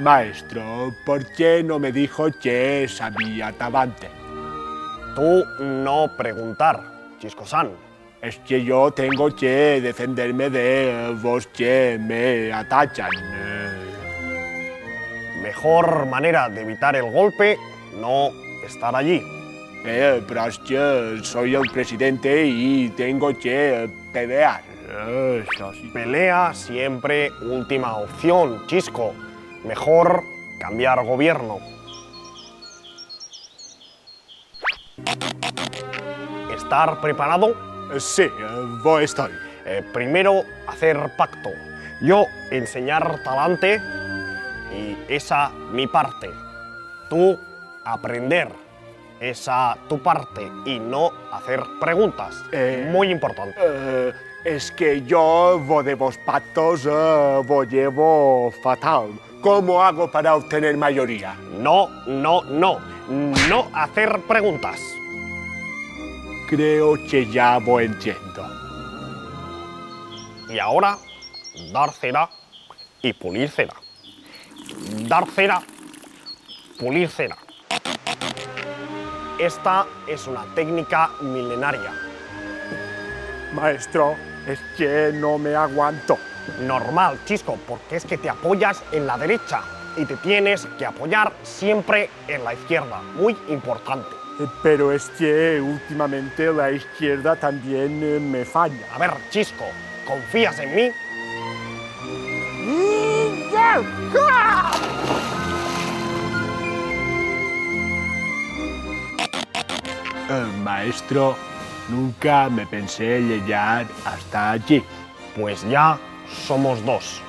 Maestro, ¿por qué no me dijo que sabía Tabante? Tú no preguntar, Chisco-san. Es que yo tengo que defenderme de vos que me atachan. Mejor manera de evitar el golpe, no estar allí. Pero es que soy el presidente y tengo que pelear. Pelea siempre última opción, Chisco. Mejor cambiar gobierno. ¿Estar preparado? Sí, voy estoy. Primero hacer pacto. Yo enseñar talante y esa mi parte. Tú aprender, esa tu parte y no hacer preguntas. Muy importante. Es que yo voy de vos pactos, vos llevo fatal. ¿Cómo hago para obtener mayoría? No, no, no. No hacer preguntas. Creo que ya voy entiendo. Y ahora, dar cera y pulir cera. Dar cera, pulir cera. Esta es una técnica milenaria. Maestro, es que no me aguanto. Normal, Chisco, porque es que te apoyas en la derecha y te tienes que apoyar siempre en la izquierda. Muy importante. Pero es que últimamente la izquierda también me falla. A ver, Chisco, ¿confías en mí? Maestro, nunca me pensé llegar hasta allí. Pues ya somos dos.